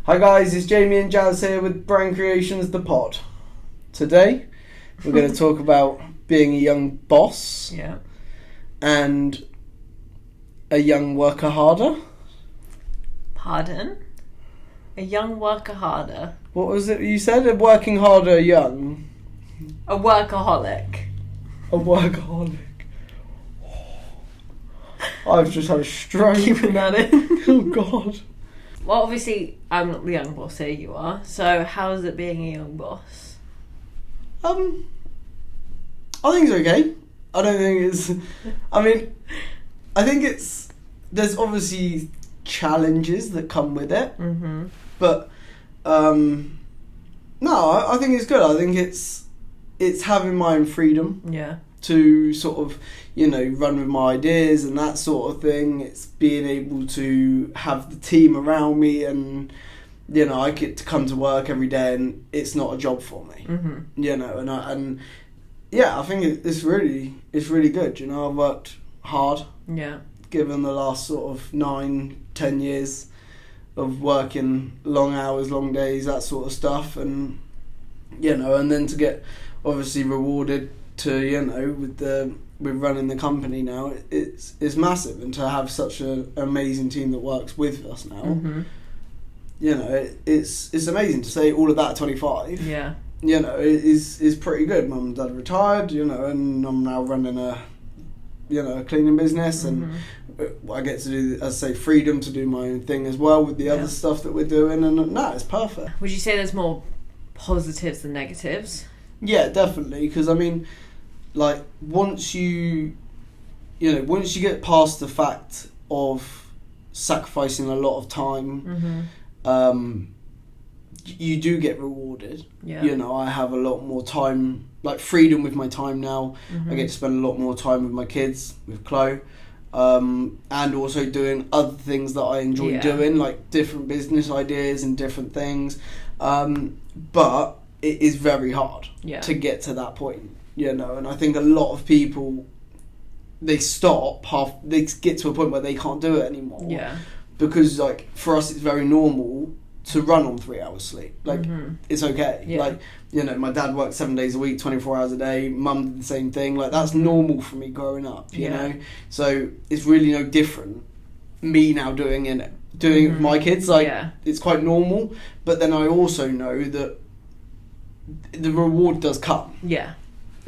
Hi guys, it's Jamie and Jazz here with Brand Creations, the pod. Today, we're going to talk about being a young boss and a young worker harder. Pardon? A young worker harder? What was it you said? A working harder young? A workaholic. A workaholic. I've just had a stroke. Keeping that in. Oh God. Well, obviously, I'm not the young boss here, you are. So, how is it being a young boss? I think it's okay. I don't think it's... I think it's... There's obviously challenges that come with it. Mm-hmm. But, no, I think it's good. I think it's having my own freedom. Yeah. To sort of, run with my ideas and that sort of thing. It's being able to have the team around me and, I get to come to work every day and it's not a job for me. Mm-hmm. I think it's really good. I've worked hard. Yeah. Given the last sort of 9-10 years of working long hours, long days, that sort of stuff, and and then to get obviously rewarded to with running the company now, it's massive, and to have such an amazing team that works with us now. Mm-hmm. It's amazing to say all of that at 25. Yeah. It is pretty good. Mum and Dad retired, and I'm now running a cleaning business, and I get to do, as I say, freedom to do my own thing as well with the other stuff that we're doing, and no, it's perfect. Would you say there's more positives than negatives? Yeah, definitely, because once you get past the fact of sacrificing a lot of time, you do get rewarded. Yeah. I have a lot more time, freedom with my time now. I get to spend a lot more time with my kids, with Chloe, and also doing other things that I enjoy doing, like different business ideas and different things. But it is very hard to get to that point, and I think a lot of people, they get to a point where they can't do it anymore. Yeah. Because for us it's very normal to run on 3 hours sleep. It's okay. Yeah. My dad worked 7 days a week, 24 hours a day. Mum did the same thing. That's normal for me growing up, you know? So it's really no different. Me now doing it with my kids, it's quite normal. But then I also know that the reward does come. Yeah.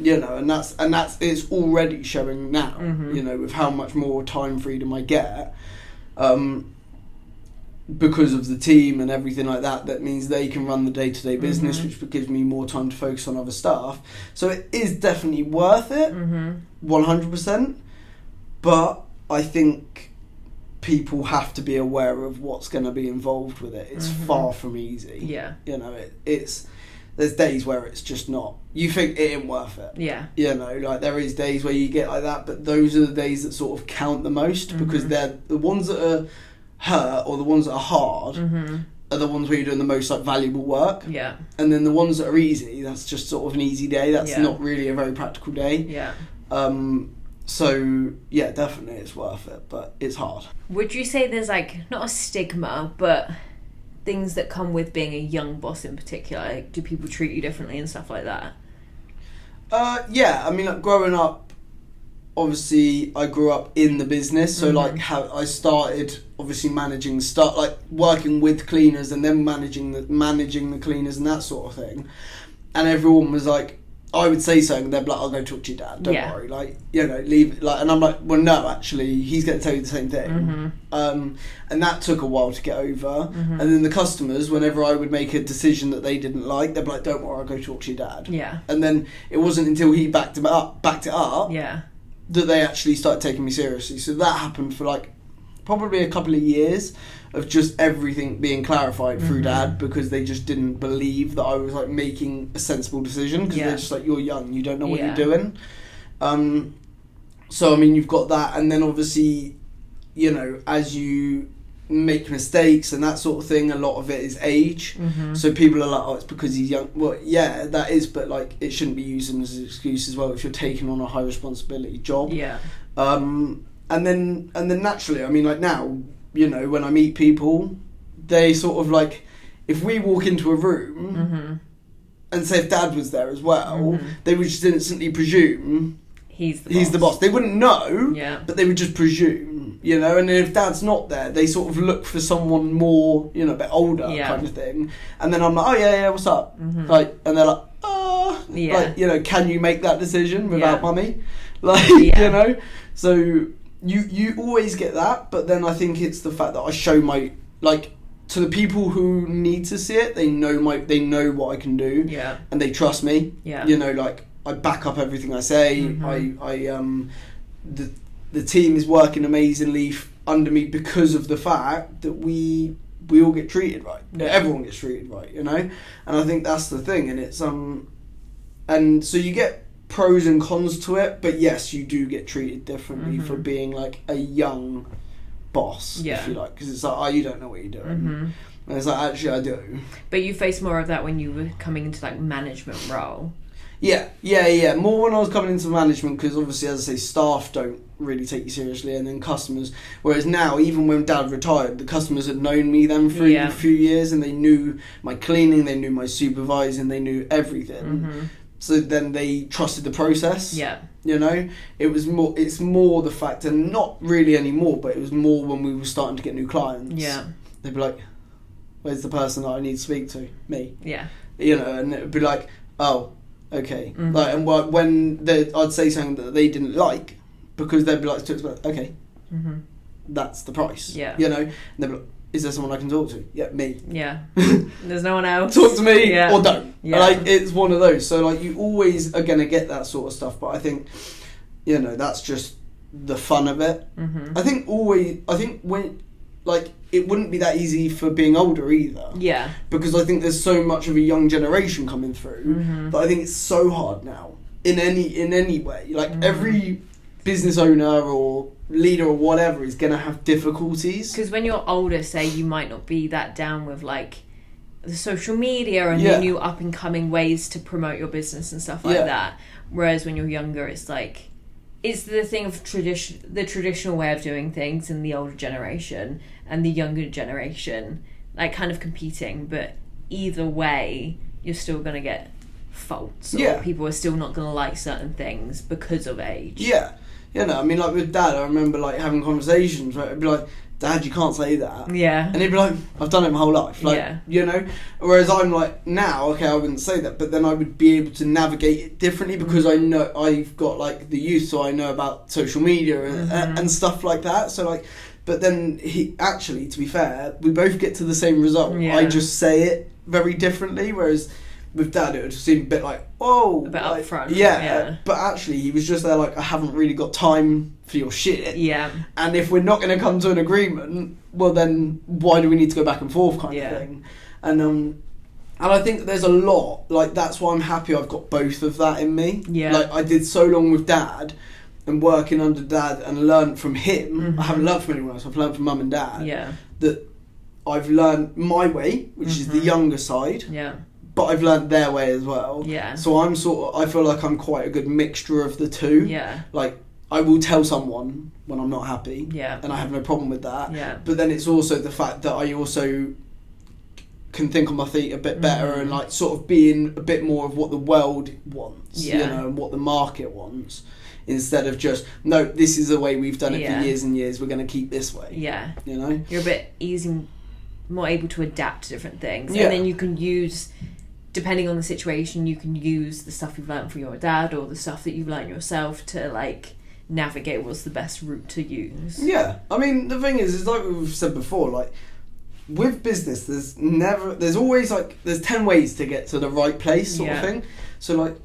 And that's it's already showing now, with how much more time freedom I get. Because of the team and everything like that, that means they can run the day-to-day business, which gives me more time to focus on other stuff. So it is definitely worth it, 100%. But I think people have to be aware of what's going to be involved with it. It's far from easy. Yeah. There's days where it's just not. You think it ain't worth it. Yeah. There is days where you get like that, but those are the days that sort of count the most, because they're the ones that are hurt, or the ones that are hard, are the ones where you're doing the most valuable work. Yeah. And then the ones that are easy, that's just sort of an easy day. That's not really a very practical day. Yeah. So yeah, definitely it's worth it, but it's hard. Would you say there's not a stigma, but things that come with being a young boss in particular? Do people treat you differently and stuff like that? Yeah, growing up, obviously I grew up in the business, so how I started obviously working with cleaners, and then managing the cleaners and that sort of thing, and everyone was I would say something, and they'd be I'll go talk to your dad, don't worry, leave it, and I'm well, no, actually he's going to tell you the same thing. And that took a while to get over. And then the customers, whenever I would make a decision that they didn't like, they'd be don't worry, I'll go talk to your dad. Yeah. And then it wasn't until he backed it up yeah, that they actually started taking me seriously. So that happened for probably a couple of years of just everything being clarified through Dad, because they just didn't believe that I was making a sensible decision, because they're just you're young, you don't know what you're doing. So you've got that, and then obviously as you make mistakes and that sort of thing, a lot of it is age. So people are oh, it's because he's young. Well, yeah, that is, but it shouldn't be used as an excuse as well if you're taking on a high responsibility job. Yeah. And then naturally, now, when I meet people, they sort of if we walk into a room and say if Dad was there as well, they would just instantly presume he's the boss. They wouldn't know, but they would just presume, you know. And if Dad's not there, they sort of look for someone more, you know, a bit older kind of thing. And then I'm like, oh yeah, what's up? Like, and they're like, like, you know, can you make that decision without mummy? Like, you know. So you always get that, but then I think it's the fact that I show my, like, to the people who need to see it, they know what I can do, and they trust me. You know, like, I back up everything I say. The team is working amazingly under me because of the fact that we all get treated right. Everyone gets treated right, you know. And I think that's the thing, and it's and so you get pros and cons to it, but yes, you do get treated differently for being like a young boss, if you like, because it's like, oh, you don't know what you're doing. And it's like, actually I do. But you faced more of that when you were coming into like management role. Yeah. More when I was coming into management, because obviously, as I say, staff don't really take you seriously, and then customers. Whereas now, even when Dad retired, the customers had known me then for a few years, and they knew my cleaning, they knew my supervising, they knew everything. So then they trusted the process. You know, it's more the fact, and not really anymore, but it was more when we were starting to get new clients. They'd be like, where's the person that I need to speak to? Me. You know, and it'd be like, oh, okay. Like, and when I'd say something that they didn't like, because they'd be like, okay, that's the price. You know, and they'd be like, is there someone I can talk to? Yeah, me. There's no one else. Talk to me or don't. Like, it's one of those. So, like, you always are going to get that sort of stuff. But I think, you know, that's just the fun of it. I think when, like, it wouldn't be that easy for being older either. Because I think there's so much of a young generation coming through that I think it's so hard now in any way. Like, every business owner or leader or whatever is going to have difficulties. Because when you're older, say, you might not be that down with, like, the social media and the new up and coming ways to promote your business and stuff like that. Whereas when you're younger, it's like, it's the thing of the traditional way of doing things in the older generation and the younger generation, like, kind of competing. But either way, you're still going to get faults, or people are still not going to like certain things because of age. You know, I mean, like, with Dad, I remember, like, having conversations where it'd be like, Dad, you can't say that. And he'd be like, I've done it my whole life. Like, you know? Whereas I'm like, now, okay, I wouldn't say that, but then I would be able to navigate it differently because I know I've got, like, the youth, so I know about social media and stuff like that. So, like, but then actually, to be fair, we both get to the same result. I just say it very differently, whereas with Dad, it would seem a bit like, oh, a bit like, upfront. But actually, he was just there like, I haven't really got time for your shit. And if we're not going to come to an agreement, well, then why do we need to go back and forth, kind of thing? And I think there's a lot, like, that's why I'm happy I've got both of that in me. Like, I did so long with Dad and working under Dad and learned from him. I haven't learned from anyone else. I've learned from Mum and Dad. That I've learned my way, which is the younger side. But I've learned their way as well. So I'm I feel like I'm quite a good mixture of the two. Like, I will tell someone when I'm not happy. And I have no problem with that. But then it's also the fact that I also can think on my feet a bit better and, like, sort of being a bit more of what the world wants, you know, and what the market wants. Instead of just, no, this is the way we've done it for years and years, we're going to keep this way. You know? You're a bit more able to adapt to different things. And then you can use, depending on the situation, you can use the stuff you've learned from your dad or the stuff that you've learned yourself to, like, navigate what's the best route to use. I mean, the thing is like we've said before, like, with business, there's always, like, there's 10 ways to get to the right place, sort of thing. So, like,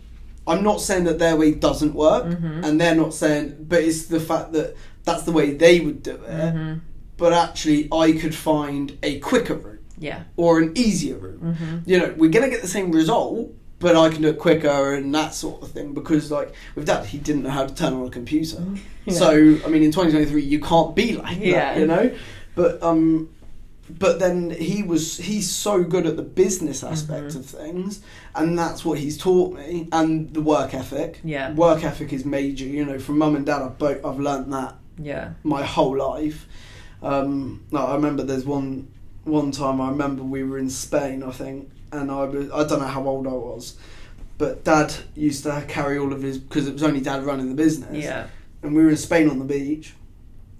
I'm not saying that their way doesn't work, and they're not saying, but it's the fact that that's the way they would do it, but actually I could find a quicker route. Or an easier route. You know, we're going to get the same result, but I can do it quicker and that sort of thing. Because, like, with Dad, he didn't know how to turn on a computer. So, I mean, in 2023, you can't be like that, you know? But then he's so good at the business aspect of things, and that's what he's taught me, and the work ethic. Work ethic is major, you know, from Mum and Dad, I've learnt that my whole life. No, I remember there's one one time I remember we were in Spain, I think, and I don't know how old I was, but Dad used to carry all of his, because it was only Dad running the business. Yeah. And we were in Spain on the beach.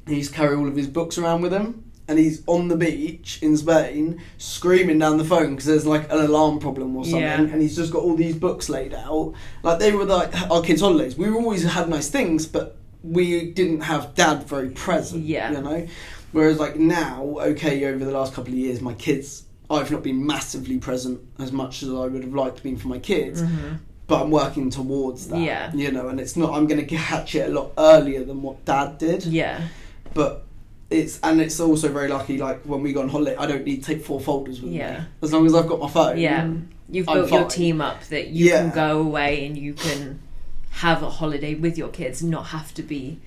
He used to carry all of his books around with him. And he's on the beach in Spain screaming down the phone because there's like an alarm problem or something. Yeah. And he's just got all these books laid out. Like they were like our kids' holidays. We always had nice things, but we didn't have Dad very present. Yeah. You know? Whereas like now, okay, over the last couple of years, my kids, I've not been massively present as much as I would have liked being for my kids. Mm-hmm. But I'm working towards that. Yeah. You know, and it's not, I'm going to catch it a lot earlier than what Dad did. Yeah. But it's also very lucky, like when we go on holiday, I don't need to take 4 folders with me. As long as I've got my phone. Yeah. You've I'm built your fine. team up that you can go away and you can have a holiday with your kids and not have to be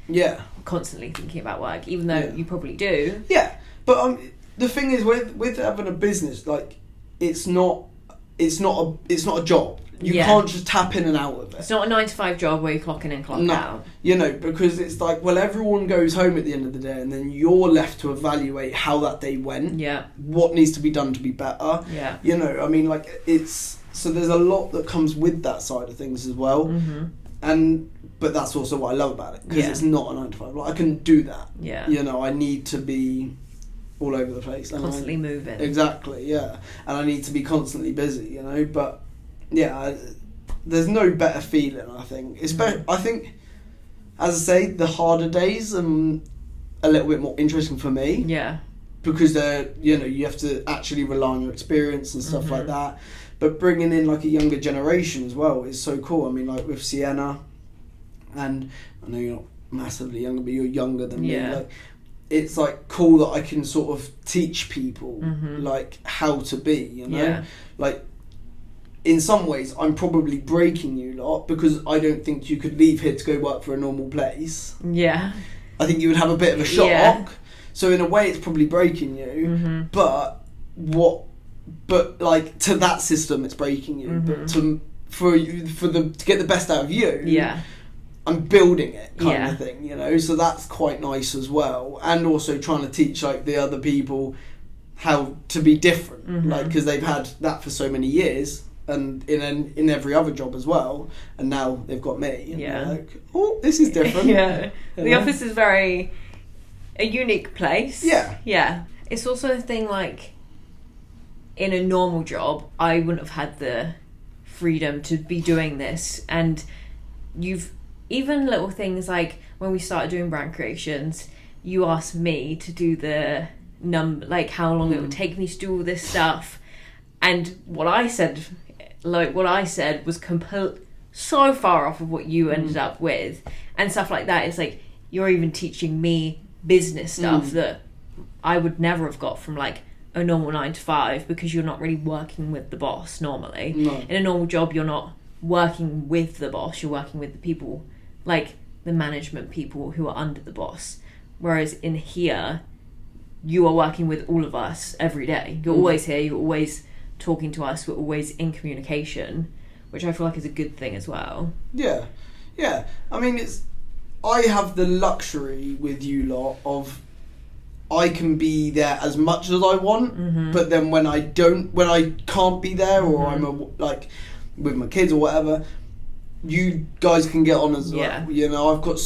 constantly thinking about work, even though you probably do. Yeah. But the thing is with having a business, like it's not a job. You can't just tap in and out of it. It's not a 9-to-5 job where you clock in and clock out. You know, because it's like, well, everyone goes home at the end of the day and then you're left to evaluate how that day went. Yeah. What needs to be done to be better. Yeah. You know, I mean, like, so there's a lot that comes with that side of things as well. Mm-hmm. But that's also what I love about it, because it's not a 9-to-5. Like, I couldn't do that. Yeah. You know, I need to be all over the place. Constantly moving. Exactly, yeah. And I need to be constantly busy, you know, but... Yeah, there's no better feeling, I think. I think, as I say, the harder days are a little bit more interesting for me. Yeah. Because you have to actually rely on your experience and stuff like that. But bringing in like a younger generation as well is so cool. I mean, like with Sienna, and I know you're not massively younger, but you're younger than me. Like, it's like cool that I can sort of teach people like how to be, you know? Yeah. Like, in some ways, I'm probably breaking you lot because I don't think you could leave here to go work for a normal place. Yeah. I think you would have a bit of a shock. Yeah. So in a way, it's probably breaking you. But like to that system, it's breaking you. But to get the best out of you, I'm building it kind of thing. You know, so that's quite nice as well. And also trying to teach like the other people how to be different, like because they've had that for so many years. And in every other job as well, and now they've got me. And they're like, oh, this is different. The office is a unique place. Yeah. It's also a thing like, in a normal job, I wouldn't have had the freedom to be doing this. And even little things like when we started doing brand creations, you asked me to do the like how long it would take me to do all this stuff, and what I said was so far off of what you ended up with, and stuff like that. It's like you're even teaching me business stuff that I would never have got from like a normal 9-to-5, because you're not really working with the boss normally. In a normal job, you're not working with the boss, you're working with the people, like the management people who are under the boss. Whereas in here, you are working with all of us every day. You're always here, you're always talking to us, we're always in communication, which I feel like is a good thing as well. Yeah. I mean, I have the luxury with you lot of I can be there as much as I want, but then when I can't be there, or I'm like with my kids or whatever, you guys can get on as well. You know, I've got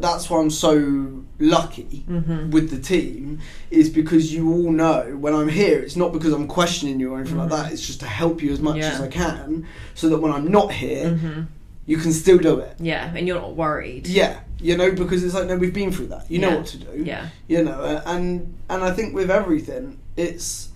that's why I'm so lucky with the team, is because you all know when I'm here, it's not because I'm questioning you or anything like that, it's just to help you as much as I can, so that when I'm not here, you can still do it. Yeah, and you're not worried. Yeah, you know, because it's like, no, we've been through that. You know what to do. Yeah. You know, and I think with everything, it's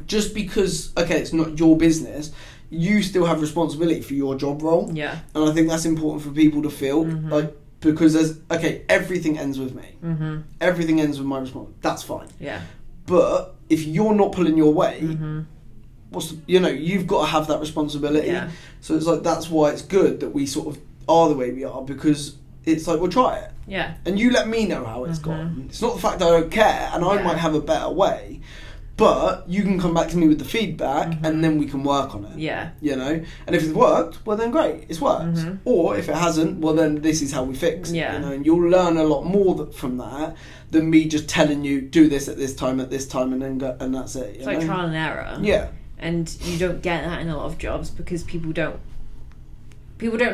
just because, okay, it's not your business, you still have responsibility for your job role. Yeah. And I think that's important for people to feel. Like, because everything ends with me. Everything ends with my responsibility. That's fine. Yeah. But if you're not pulling your weight, you've got to have that responsibility. Yeah. So it's like, that's why it's good that we sort of are the way we are, because it's like, we'll try it. Yeah. And you let me know how it's gone. It's not the fact that I don't care, and I might have a better way, But you can come back to me with the feedback, and then we can work on it. Yeah. You know? And if it's worked, well then great, it's worked. Or if it hasn't, well then this is how we fix it. Yeah. You know? And you'll learn a lot more from that than me just telling you, do this at this time, and then go, and that's it. It's like trial and error. Yeah. And you don't get that in a lot of jobs because people don't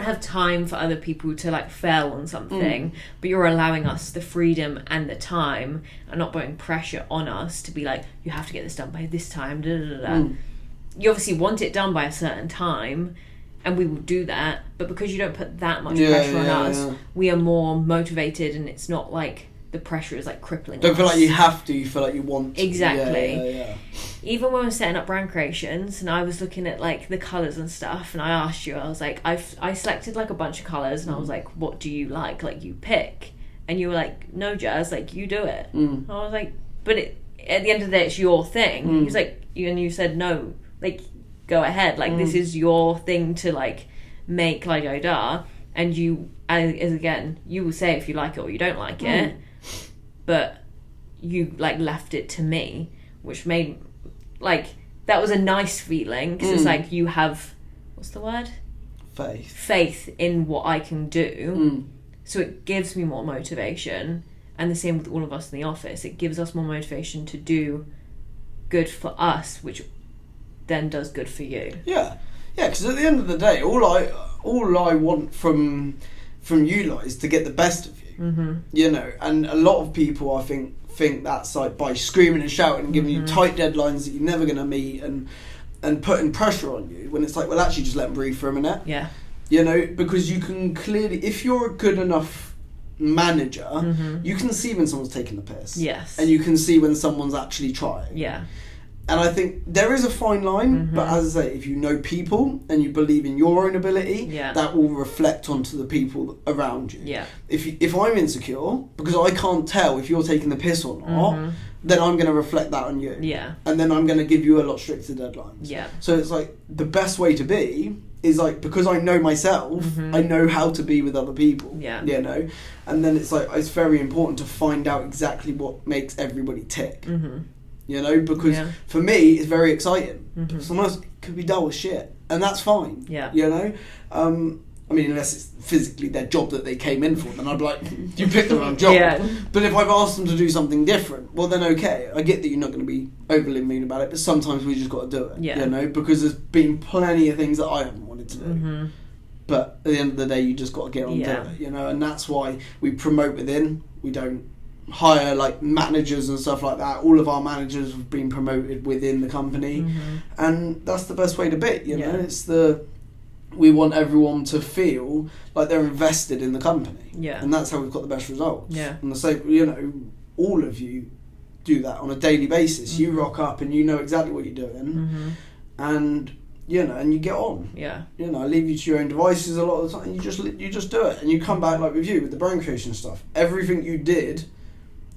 have time for other people to like fail on something, but you're allowing us the freedom and the time and not putting pressure on us to be like, you have to get this done by this time, You obviously want it done by a certain time, and we will do that, but because you don't put that much pressure on us, we are more motivated, and it's not like the pressure is like crippling Don't us. feel like you have to, you feel like you want to. Exactly. Yeah. Even when we were setting up brand creations and I was looking at like the colours and stuff, and I asked you, I was like, I selected like a bunch of colours, and I was like, what do you like you pick, and you were like, no Jazz, like you do it. I was like, but at the end of the day it's your thing. He was like, and you said no, like go ahead, like this is your thing to like make, like and you, as again, you will say if you like it or you don't like it, but you like left it to me, which made like that was a nice feeling because it's like you have, what's the word, faith in what I can do, so it gives me more motivation. And the same with all of us in the office, it gives us more motivation to do good for us, which then does good for you. Because at the end of the day, all I want from you lot is to get the best of you. You know, and a lot of people I think that's like by screaming and shouting and giving you tight deadlines that you're never going to meet and putting pressure on you, when it's like, well, actually just let them breathe for a minute. You know, because you can clearly, if you're a good enough manager, you can see when someone's taking the piss. And you can see when someone's actually trying. And I think there is a fine line, but as I say, if you know people and you believe in your own ability, that will reflect onto the people around you. If I'm insecure, because I can't tell if you're taking the piss or not, then I'm going to reflect that on you. And then I'm going to give you a lot stricter deadlines. So it's like, the best way to be is like, because I know myself, I know how to be with other people. You know? And then it's like, it's very important to find out exactly what makes everybody tick. You know, because for me it's very exciting. Sometimes it could be dull as shit, and that's fine. You know, I mean, unless it's physically their job that they came in for, then I'd be like, you picked the wrong job. But if I've asked them to do something different, well then okay, I get that you're not going to be overly mean about it, but sometimes we just got to do it. You know, because there's been plenty of things that I haven't wanted to do. But at the end of the day, you just got to get on to it. You know, and that's why we promote within. We don't hire like managers and stuff like that. All of our managers have been promoted within the company, and that's the best way to be. You know, it's we want everyone to feel like they're invested in the company, and that's how we've got the best results. And the same, you know, all of you do that on a daily basis. You rock up and you know exactly what you're doing, and you know, and you get on. You know, I leave you to your own devices a lot of the time. You just do it, and you come back like with you with the brand creation stuff. Everything you did.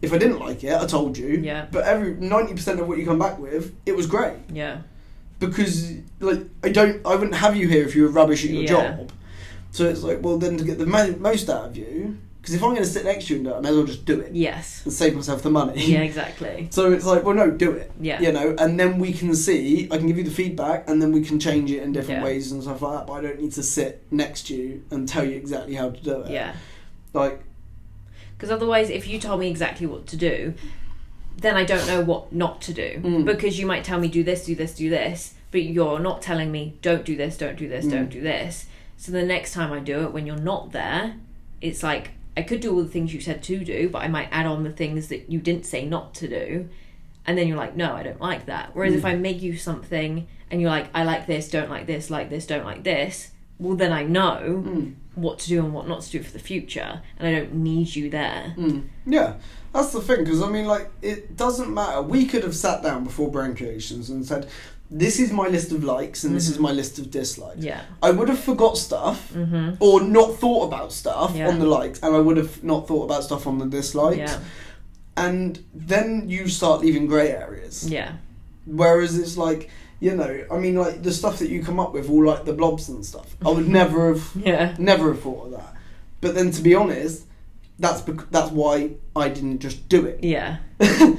If I didn't like it, I told you. But 90% of what you come back with, it was great. Because like I wouldn't have you here if you were rubbish at your job. So it's like, well, then to get the most out of you, because if I'm going to sit next to you and do it, I may as well just do it. And save myself the money. Exactly. So it's like, well, no, do it. You know, and then we can see. I can give you the feedback, and then we can change it in different ways and stuff like that. But I don't need to sit next to you and tell you exactly how to do it. Like. Because otherwise, if you told me exactly what to do, then I don't know what not to do. Because you might tell me, do this, do this, do this, but you're not telling me, don't do this, don't do this, don't do this. So the next time I do it, when you're not there, it's like, I could do all the things you said to do, but I might add on the things that you didn't say not to do. And then you're like, no, I don't like that. Whereas if I make you something, and you're like, I like this, don't like this, don't like this, well, then I know what to do and what not to do for the future, and I don't need you there. Yeah, that's the thing, because I mean, like, it doesn't matter. We could have sat down before brand creations and said, this is my list of likes and this is my list of dislikes. I would have forgot stuff or not thought about stuff on the likes, and I would have not thought about stuff on the dislikes. And then you start leaving grey areas. Whereas it's like, you know, I mean, like, the stuff that you come up with, all like the blobs and stuff, I would never have thought of that. But then, to be honest, that's why I didn't just do it. Yeah.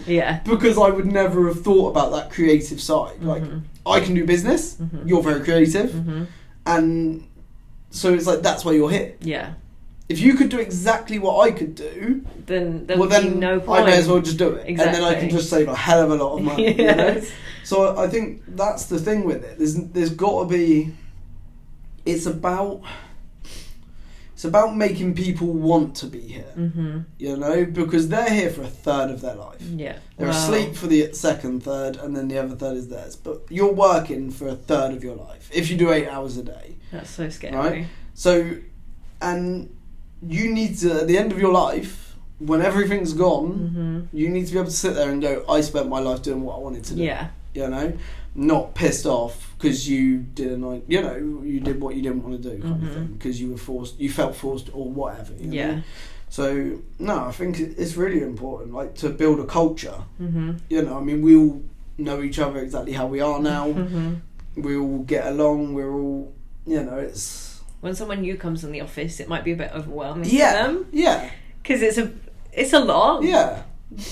Yeah. Because I would never have thought about that creative side. Mm-hmm. Like, I can do business, you're very creative, and so it's like, that's why you're here. Yeah. If you could do exactly what I could do, then there would be no point. I may as well just do it. Exactly. And then I can just save a hell of a lot of money. Yes. So I think that's the thing with it. There's got to be... It's about making people want to be here, because they're here for a third of their life. Yeah. They're asleep for the second third, and then the other third is theirs. But you're working for a third of your life, if you do 8 hours a day. That's so scary. Right? So, and you need to, at the end of your life, when everything's gone, you need to be able to sit there and go, I spent my life doing what I wanted to do. Yeah. Not pissed off because you did you did what you didn't want to do, kind of thing, because you felt forced or whatever. You know? So no, I think it's really important, like, to build a culture. I mean, we all know each other exactly how we are now. We all get along. We're all, it's. When someone new comes in the office, it might be a bit overwhelming for them. Yeah. Because it's a lot. Yeah.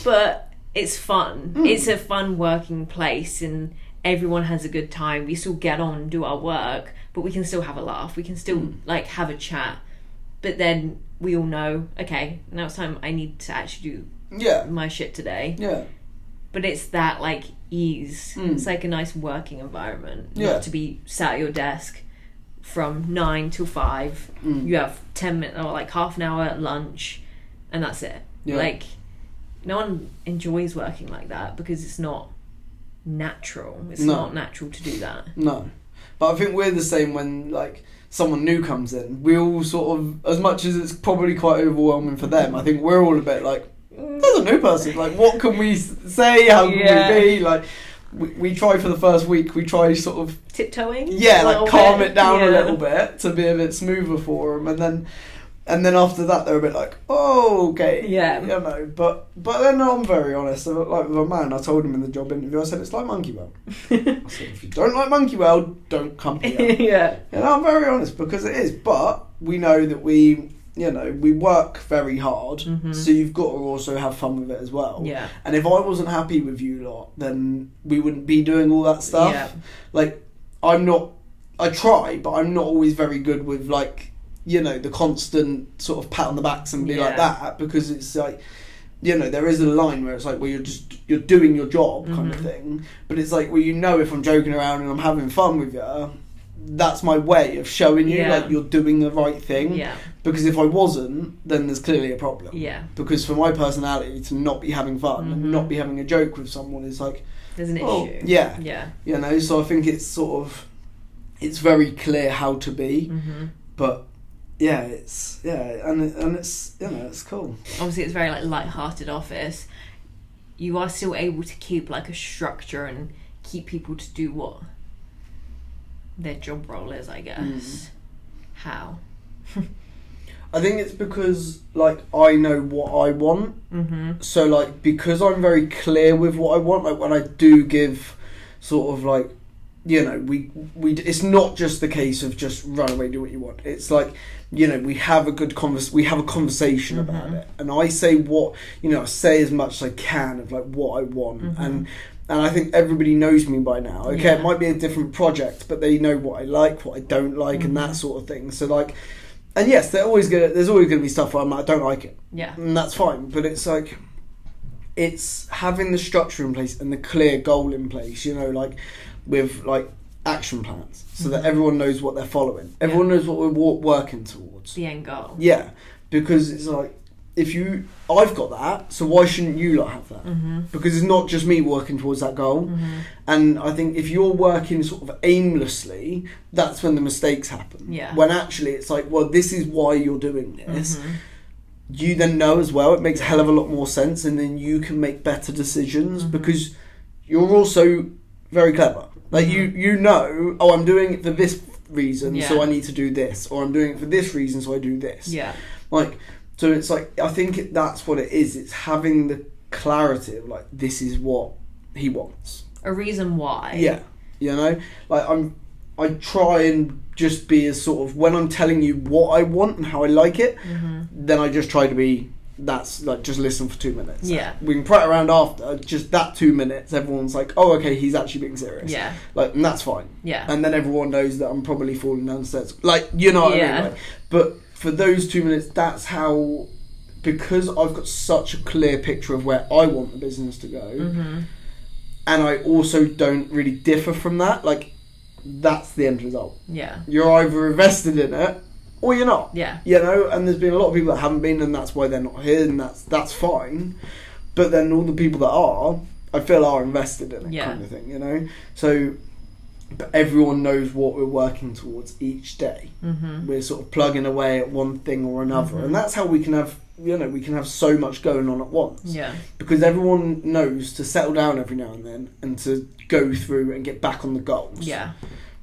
But it's fun. It's a fun working place, and everyone has a good time. We still get on and do our work, but we can still have a laugh. We can still like have a chat. But then we all know, okay, now it's time I need to actually do my shit today. Yeah. But it's that like ease. It's like a nice working environment. Not to be sat at your desk from 9 till 5. You have 10 minutes or like half an hour at lunch, and that's it. Like, no one enjoys working like that because it's not natural. It's not natural to do that. No. But I think we're the same when, like, someone new comes in. We all sort of, as much as it's probably quite overwhelming for them, I think we're all a bit like, there's a new person. Like, what can we say? How can we be? Like, we try for the first week, we try sort of... tiptoeing? Yeah, like, calm it down a little bit to be a bit smoother for them. And then after that, they're a bit like, oh, okay. Yeah. But then I'm very honest. Like, with a man, I told him in the job interview, I said, it's like Monkey World. I said, if you don't like Monkey World, don't come here. Yeah. And I'm very honest, because it is. But we know that we work very hard, so you've got to also have fun with it as well. Yeah. And if I wasn't happy with you lot, then we wouldn't be doing all that stuff. Yeah. Like, I try, but I'm not always very good with, like, the constant sort of pat on the backs and be like that, because it's like, there is a line where it's like, well, you're doing your job kind of thing, but it's like, well, if I'm joking around and I'm having fun with you, that's my way of showing you like you're doing the right thing. Yeah. Because if I wasn't, then there's clearly a problem. Yeah. Because for my personality to not be having fun and not be having a joke with someone is like, there's an issue. Yeah. Yeah. So I think it's sort of, it's very clear how to be, but it's it's cool. Obviously, it's very like light-hearted office. You are still able to keep like a structure and keep people to do what their job role is, I guess. How? I think it's because, like, I know what I want. So, like, because I'm very clear with what I want, like, when I do give sort of, like, we it's not just the case of just run away, do what you want. It's like, we have a good conversation about it, and I say what, I say as much as I can of like what I want, and I think everybody knows me by now. Okay, it might be a different project, but they know what I like, what I don't like, and that sort of thing. So like, and yes, there's always gonna be stuff where I'm like, I don't like it, and that's fine. But it's like, it's having the structure in place and the clear goal in place. Like, with like action plans, so that everyone knows what they're following. Everyone knows what we're working towards. The end goal. Yeah, because it's like, I've got that, so why shouldn't you lot have that? Because it's not just me working towards that goal. And I think if you're working sort of aimlessly, that's when the mistakes happen. Yeah. When actually it's like, well, this is why you're doing this. You then know as well, it makes a hell of a lot more sense, and then you can make better decisions because you're also very clever. Like, I'm doing it for this reason, so I need to do this, or I'm doing it for this reason, so I do this. Yeah. Like, so it's like, I think that's what it is. It's having the clarity of like, this is what he wants. A reason why. Yeah. Like, I try and just be as sort of, when I'm telling you what I want and how I like it, then I just try to be that's like, just listen for 2 minutes. Yeah. We can prat around after, just that 2 minutes, everyone's like, oh, okay, he's actually being serious. Yeah. Like, and that's fine. Yeah. And then everyone knows that I'm probably falling downstairs. Like, you know what I mean? Like, but for those 2 minutes, that's how, because I've got such a clear picture of where I want the business to go, and I also don't really differ from that, like, that's the end result. Yeah. You're either invested in it, or you're not. Yeah. You know, and there's been a lot of people that haven't been, and that's why they're not here, and that's fine. But then all the people that are, I feel, are invested in it, kind of thing, you know? So, but everyone knows what we're working towards each day. We're sort of plugging away at one thing or another. And that's how we can have, you know, we can have so much going on at once. Yeah. Because everyone knows to settle down every now and then and to go through and get back on the goals. Yeah.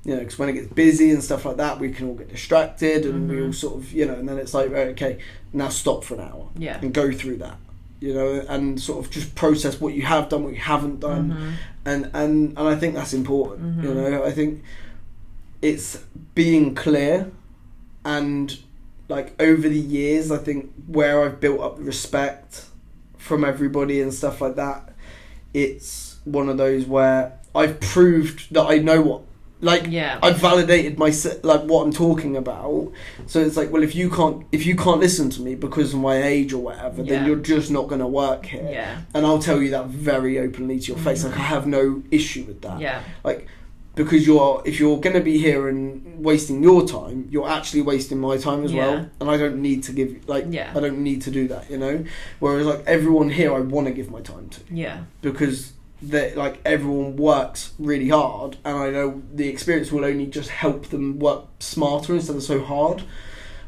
You know, because when it gets busy and stuff like that, we can all get distracted and we all sort of, you know, and then it's like, right, okay, now stop for an hour and go through that, you know, and sort of just process what you have done, what you haven't done, and I think that's important. You know, I think it's being clear, and like over the years, I think where I've built up respect from everybody and stuff like that, it's one of those where I've proved that I know what. Like, I've validated like what I'm talking about. So it's like, well, if you can't listen to me because of my age or whatever, then you're just not going to work here. Yeah. And I'll tell you that very openly to your face. Like, I have no issue with that. Yeah. Like, because if you're going to be here and wasting your time, you're actually wasting my time as well. And I don't need to give, like, I don't need to do that, you know? Whereas, like, everyone here I want to give my time to. Yeah. Because that, like, everyone works really hard, and I know the experience will only just help them work smarter instead of so hard.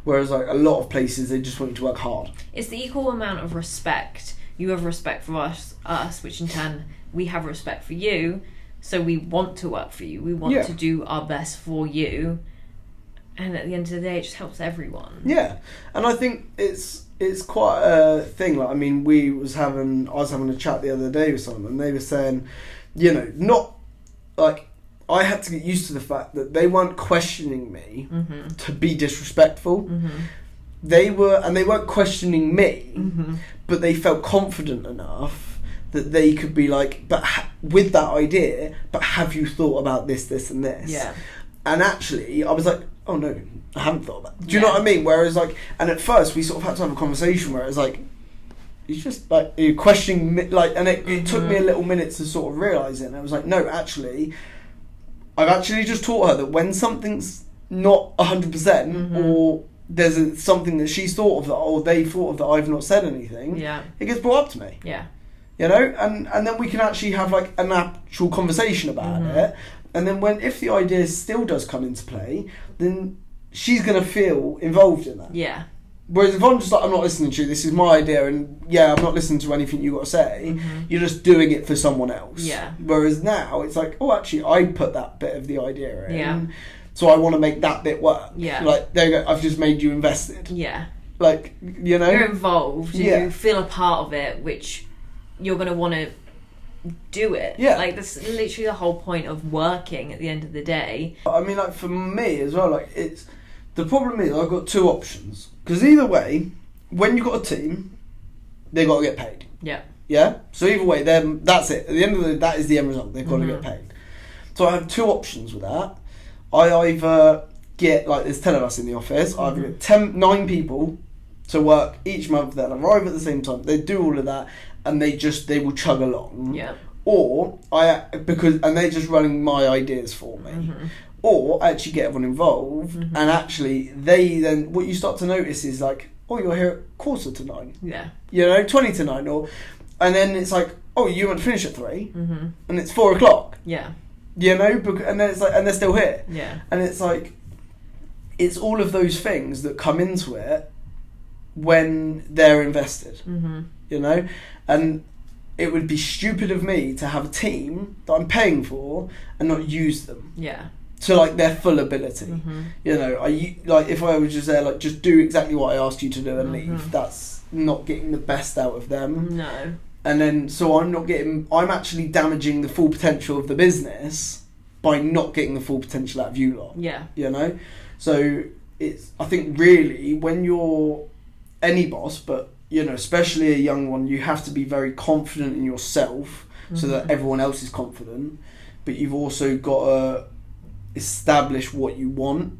Whereas, like, a lot of places, they just want you to work hard. It's the equal amount of respect. You have respect for us, which in turn we have respect for you. So we want to work for you. We want to do our best for you. And at the end of the day, it just helps everyone. Yeah, and I think it's quite a thing. Like, I mean, I was having a chat the other day with someone, and they were saying, you know, not like, I had to get used to the fact that they weren't questioning me to be disrespectful. They weren't questioning me, but they felt confident enough that they could be like, but with that idea, but have you thought about this, and this? Yeah. And actually, I was like, oh no, I haven't thought about it. Do you know what I mean? Whereas, like, and at first we sort of had to have a conversation where it's like, you just, like, you're questioning me, like, and it took me a little minute to sort of realise it. And I was like, no, actually, I've actually just taught her that when something's not 100%, or there's something that she's thought of that, or they thought of that I've not said anything, it gets brought up to me. Yeah. You know, and then we can actually have, like, an actual conversation about it. And then if the idea still does come into play, then she's going to feel involved in that. Yeah. Whereas if I'm just like, I'm not listening to you, this is my idea, and I'm not listening to anything you got to say, you're just doing it for someone else. Yeah. Whereas now it's like, oh, actually, I put that bit of the idea in. Yeah. So I want to make that bit work. Yeah. Like, there you go, I've just made you invested. Yeah. Like, you know? You're involved. Yeah. You feel a part of it, which you're going to want to do it. Yeah. Like, that's literally the whole point of working at the end of the day. I mean, like, for me as well, like, it's, the problem is I've got two options. Because either way, when you've got a team, they've got to get paid. Yeah. Yeah? So either way, then that's it. At the end of the day, that is the end result. They've got to get paid. So I have two options with that. I either get, like, there's 10 of us in the office, I either get 9 people to work each month, they'll arrive at the same time, they do all of that, and they will chug along. Yeah. Or they're just running my ideas for me. Or I actually get everyone involved, and actually they then, what you start to notice is like, oh, you're here at 8:45. Yeah. You know, 8:50, and then it's like, oh, you want to finish at 3, and it's 4:00. Yeah. You know, and then it's like, and they're still here. Yeah. And it's like, it's all of those things that come into it when they're invested. You know, and it would be stupid of me to have a team that I'm paying for and not use them. Yeah. To, like, their full ability. You know, if I was just there, like, just do exactly what I asked you to do and leave, that's not getting the best out of them. No. And then, so I'm actually damaging the full potential of the business by not getting the full potential out of you lot. Yeah. You know? So, I think really, when you're any boss, but you know, especially a young one, you have to be very confident in yourself so that everyone else is confident. But you've also got to establish what you want,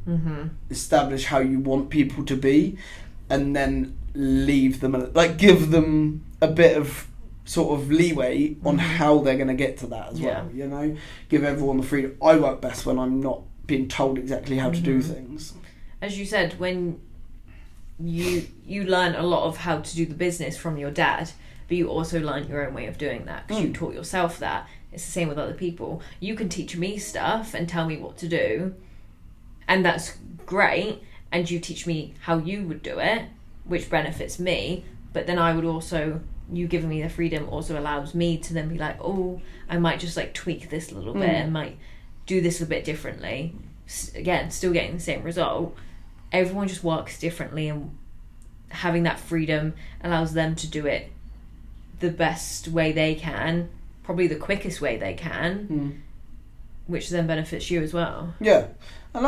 establish how you want people to be, and then leave them, like give them a bit of sort of leeway on how they're going to get to that as well, you know? Give everyone the freedom. I work best when I'm not being told exactly how to do things. As you said, when you learn a lot of how to do the business from your dad, but you also learn your own way of doing that because you taught yourself that. It's the same with other people. You can teach me stuff and tell me what to do, and that's great, and you teach me how you would do it, which benefits me, but then I would also, you giving me the freedom also allows me to then be like, oh, I might just like tweak this a little bit and might do this a bit differently. Again, still getting the same result. Everyone just works differently, and having that freedom allows them to do it the best way they can, probably the quickest way they can, which then benefits you as well. Yeah, and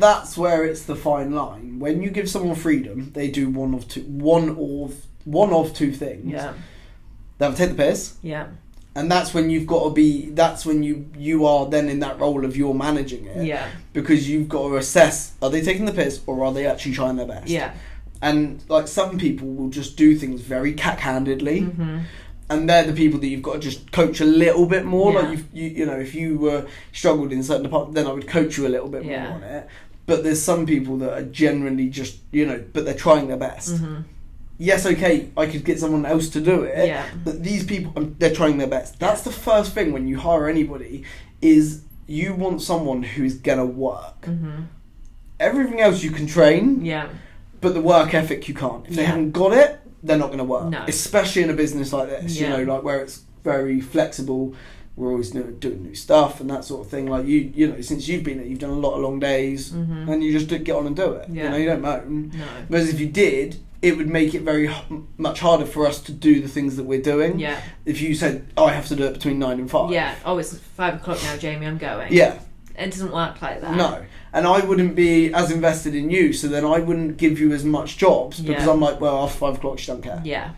that's where it's the fine line. When you give someone freedom, they do one of two things. Yeah, they'll take the piss. Yeah, and that's when you've got to be. That's when you are then in that role of you're managing it. Yeah, because you've got to assess: are they taking the piss or are they actually trying their best? Yeah. And like some people will just do things very cack-handedly, and they're the people that you've got to just coach a little bit more. Like you know, if you were struggled in a certain department, then I would coach you a little bit more on it. But there's some people that are generally just, you know, but they're trying their best. Yes, okay, I could get someone else to do it, but these people, they're trying their best. That's the first thing when you hire anybody, is you want someone who's gonna work. Everything else you can train. Yeah. But the work ethic you can't. If they haven't got it, they're not going to work. No. Especially in a business like this, you know, like where it's very flexible. We're always doing new stuff and that sort of thing. Like you know, since you've been there, you've done a lot of long days, and you just get on and do it. You know, you don't moan. No. Whereas if you did, it would make it very much harder for us to do the things that we're doing. Yeah. If you said, "Oh, I have to do it between 9 and 5." Yeah. Oh, it's 5 o'clock now, Jamie. I'm going. Yeah. It doesn't work like that. No. And I wouldn't be as invested in you, so then I wouldn't give you as much jobs because I'm like, well, after 5 o'clock, she don't care. Yeah.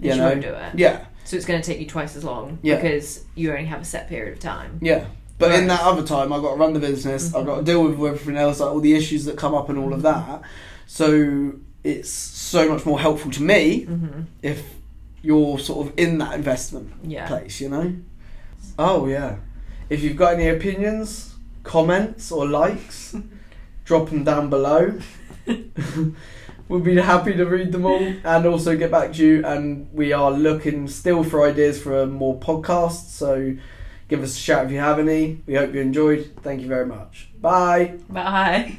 You won't do it. Yeah. So it's going to take you twice as long because you only have a set period of time. Yeah. But in that other time, I've got to run the business, I've got to deal with everything else, like all the issues that come up and all of that. So it's so much more helpful to me if you're sort of in that investment place, you know? Oh, yeah. If you've got any opinions, comments or likes, drop them down below. We'll be happy to read them all and also get back to you, and we are looking still for ideas for more podcasts, so give us a shout if you have any. We hope you enjoyed. Thank you very much. Bye. Bye.